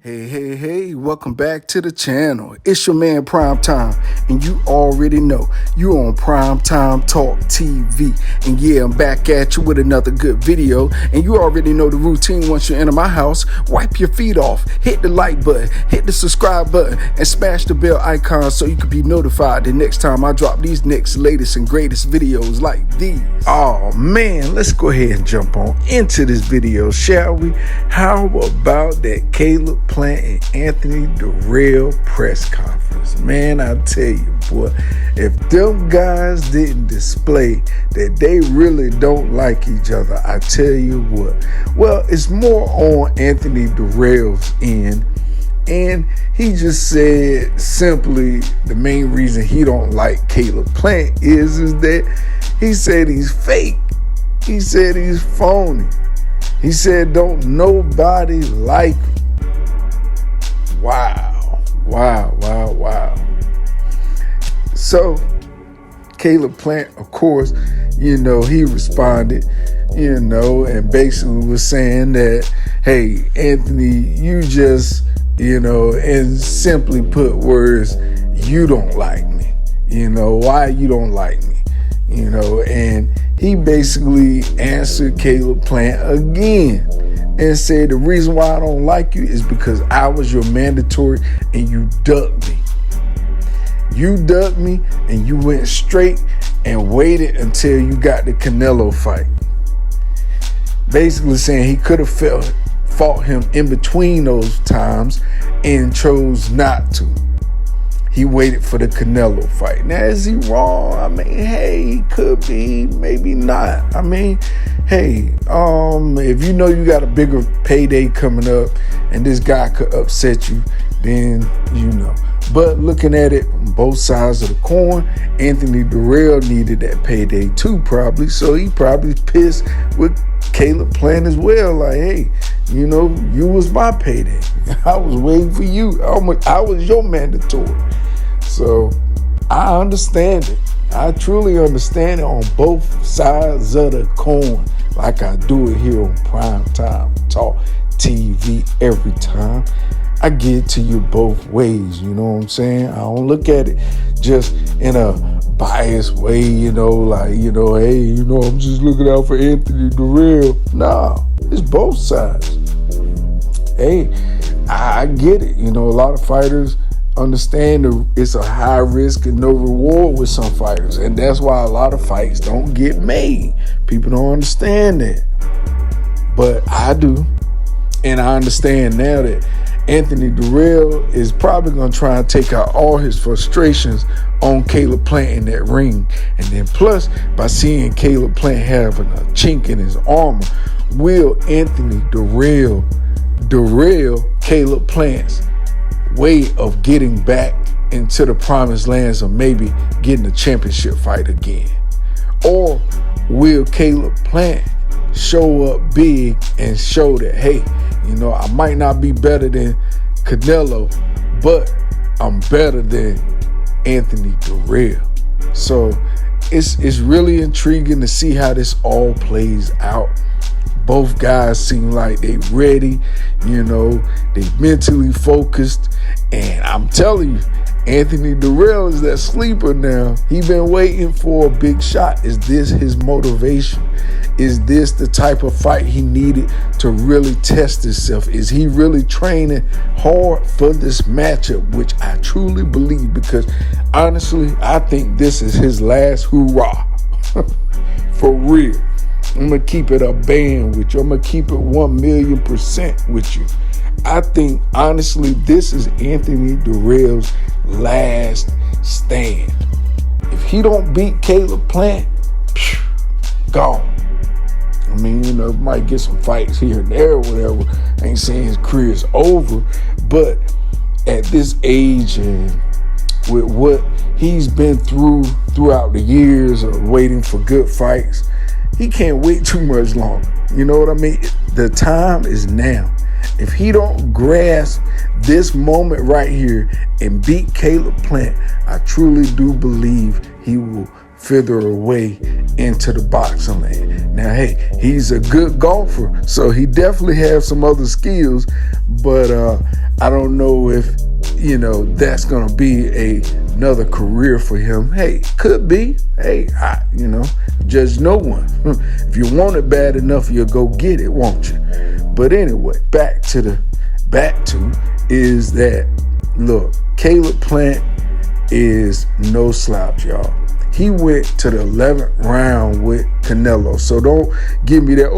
Hey, welcome back to the channel. It's your man Prime Time, and you already know you're on Prime Time Talk TV. And yeah, I'm back at you with another good video, and you already know the routine. Once you enter my house, wipe your feet off, hit the like button, hit the subscribe button, and smash the bell icon so you can be notified the next time I drop these next latest and greatest videos like these. Oh man, let's go ahead and jump on into this video, shall we? How about that Caleb Plant and Anthony Dirrell press conference? Man, I tell you, boy, if them guys didn't display that they really don't like each other, I tell you what. Well, it's more on Anthony Dirrell's end, and he just said simply the main reason he don't like Caleb Plant is that he said he's fake. He said he's phony. He said don't nobody like him. Wow. So Caleb Plant, of course, he responded, and basically was saying that, hey, Anthony, you just, and simply put words, you don't like me. Why you don't like me? And he basically answered Caleb Plant again and said the reason why I don't like you is because I was your mandatory and you ducked me. You ducked me and you went straight and waited until you got the Canelo fight. Basically saying he could have fought him in between those times and chose not to. He waited for the Canelo fight. Now, is he wrong? I mean, hey, he could be, maybe not. I mean, hey, if you know you got a bigger payday coming up and this guy could upset you, then you know. But looking at it from both sides of the coin, Anthony Dirrell needed that payday too, probably. So he probably pissed with Caleb Plant as well. Like, hey, you was my payday. I was waiting for you. I was your mandatory. So I understand it. I truly understand it on both sides of the coin, like I do it here on Prime Time Talk TV every time. I get it to you both ways, you know what I'm saying? I don't look at it just in a biased way, hey, I'm just looking out for Anthony Dirrell. Nah, it's both sides. Hey, I get it. A lot of fighters understand it's a high risk and no reward with some fighters, and that's why a lot of fights don't get made. People don't understand that, but I do, and I understand now that Anthony Dirrell is probably going to try and take out all his frustrations on Caleb Plant in that ring. And then plus, by seeing Caleb Plant having a chink in his armor, will Anthony Dirrell Caleb Plant's way of getting back into the promised lands of maybe getting a championship fight again? Or will Caleb Plant show up big and show that, hey, I might not be better than Canelo, but I'm better than Anthony Dirrell. So it's really intriguing to see how this all plays out. Both guys seem like they ready, they mentally focused, and I'm telling you, Anthony Dirrell is that sleeper now. He been waiting for a big shot. Is this his motivation? Is this the type of fight he needed to really test himself? Is he really training hard for this matchup, which I truly believe, because honestly, I think this is his last hoorah. For real. I'm going to keep it a band with you. I'm going to keep it 1,000,000% with you. I think, honestly, this is Anthony Dirrell's last stand. If he don't beat Caleb Plant, gone. I mean, might get some fights here and there or whatever. I ain't saying his career is over, but at this age and with what he's been throughout the years of waiting for good fights, he can't wait too much longer. You know what I mean? The time is now. If he don't grasp this moment right here and beat Caleb Plant, I truly do believe he will further away into the boxing land. Now, hey, he's a good golfer, so he definitely has some other skills, but I don't know if, that's going to be another career for him. Hey, could be. Hey, judge no one. If you want it bad enough, you'll go get it, won't you? But anyway, back to is that, look, Caleb Plant is no slouch, y'all. He went to the 11th round with Canelo. So don't give me that,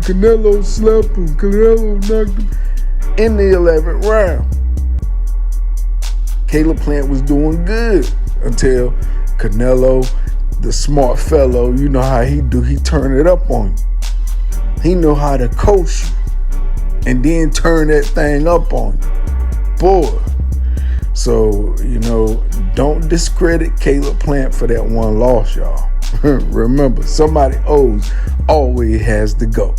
Canelo slapped him, Canelo knocked him. In the 11th round, Caleb Plant was doing good until Canelo, the smart fellow, you know how he do, he turn it up on you. He know how to coach you and then turn that thing up on you. Boy. So, don't discredit Caleb Plant for that one loss, y'all. Remember, somebody always has to go.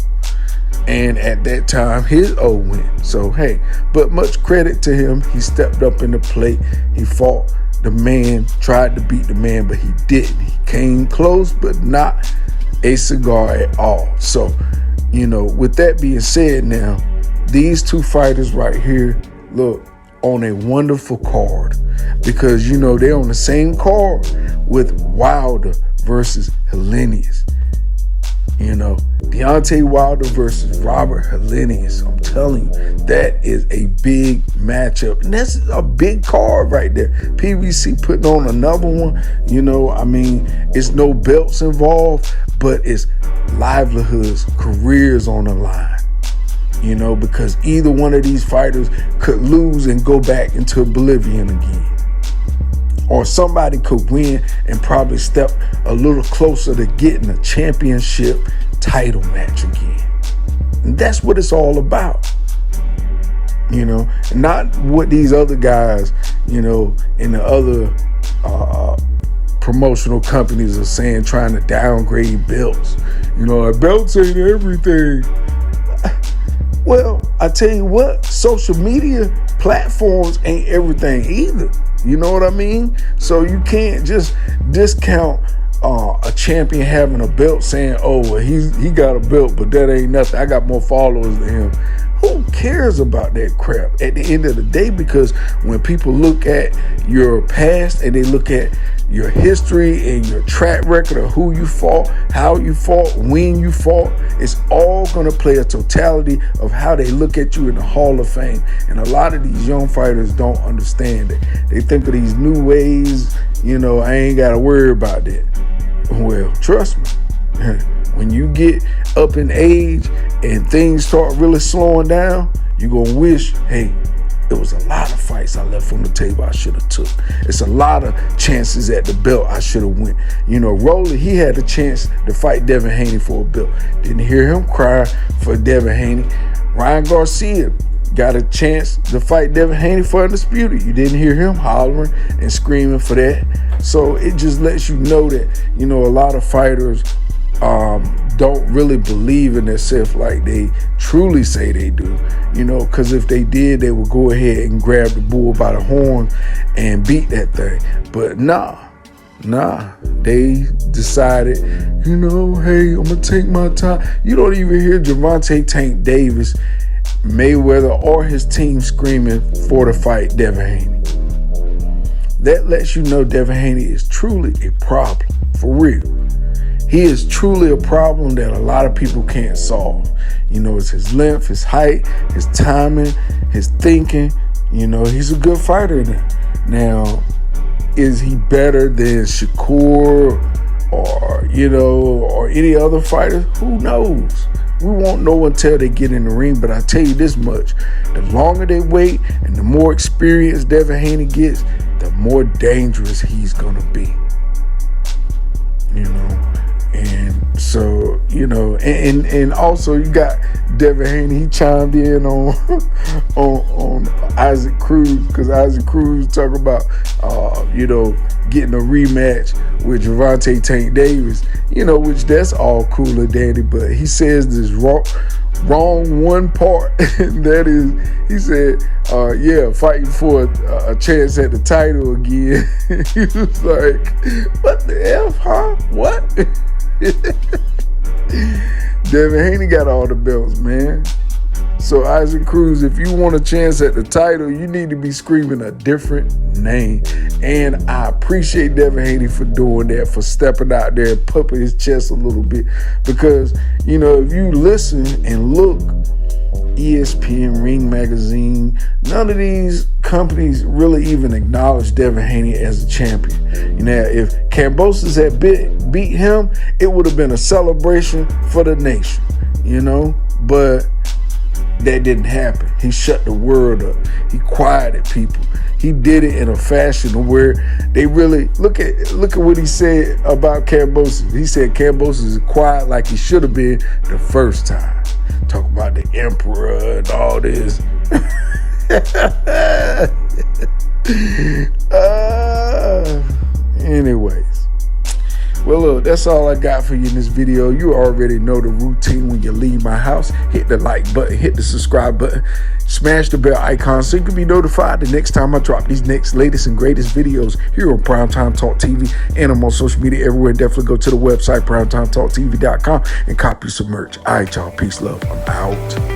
And at that time, his win. So, hey, but much credit to him. He stepped up in the plate. He fought the man, tried to beat the man, but he didn't. He came close, but not a cigar at all. So, with that being said now, these two fighters right here, look, on a wonderful card, because they're on the same card with Wilder versus Helenius. Deontay Wilder versus Robert Helenius. I'm telling you, that is a big matchup, and that's a big card right there. PBC putting on another one. It's no belts involved, but it's livelihoods, careers on the line. Because either one of these fighters could lose and go back into oblivion again. Or somebody could win and probably step a little closer to getting a championship title match again. And that's what it's all about. Not what these other guys, in the other promotional companies are saying, trying to downgrade belts. Belts ain't everything. Well, I tell you what, social media platforms ain't everything either. You know what I mean? So you can't just discount a champion having a belt, saying, he got a belt, but that ain't nothing. I got more followers than him. Who cares about that crap at the end of the day? Because when people look at your past and they look at your history and your track record of who you fought, how you fought, when you fought, it's all going to play a totality of how they look at you in the Hall of Fame. And a lot of these young fighters don't understand it. They think of these new ways, I ain't got to worry about that. Well, trust me. When you get up in age and things start really slowing down, you're going to wish, hey, it was a lot of fights I left on the table I should have took. It's a lot of chances at the belt I should have went. Rolly, he had a chance to fight Devin Haney for a belt. Didn't hear him cry for Devin Haney. Ryan Garcia got a chance to fight Devin Haney for Undisputed. You didn't hear him hollering and screaming for that. So it just lets you know that, a lot of fighters don't really believe in themselves like they truly say they do, because if they did, they would go ahead and grab the bull by the horns and beat that thing. But nah, they decided, hey, I'm gonna take my time. You don't even hear Gervonta Tank Davis, Mayweather, or his team screaming for the fight Devin Haney. That lets you know Devin Haney is truly a problem, for real. He is truly a problem that a lot of people can't solve. It's his length, his height, his timing, his thinking. He's a good fighter now. Is he better than Shakur or any other fighter? Who knows? We won't know until they get in the ring, but I tell you this much. The longer they wait and the more experience Devin Haney gets, the more dangerous he's going to be. And so, and also you got Devin Haney. He chimed in on Isaac Cruz, because Isaac Cruz talk about, getting a rematch with Gervonta Tank Davis, which that's all cool and dandy. But he says this Wrong one part. That is, he said, yeah, fighting for a chance at the title again. He was like, what the F, huh? What? Devin Haney got all the belts, man. So Isaac Cruz, if you want a chance at the title, you need to be screaming a different name. And I appreciate Devin Haney for doing that, for stepping out there and pumping his chest a little bit. Because, you know, if you listen and look, ESPN, Ring Magazine, none of these companies really even acknowledge Devin Haney as a champion. You know, if Kambosos had beat him, it would have been a celebration for the nation, you know, but that didn't happen. He shut the world up. He quieted people. He did it in a fashion where they really look at what he said about Kambosos. He said Kambosos is quiet like he should have been the first time. Talk about the emperor and all this. Anyways. Well, look, that's all I got for you in this video. You already know the routine when you leave my house. Hit the like button, hit the subscribe button, smash the bell icon so you can be notified the next time I drop these next latest and greatest videos here on Primetime Talk TV. And I'm on social media everywhere. Definitely go to the website, primetimetalktv.com, and copy some merch. All right, y'all. Peace, love. I'm out.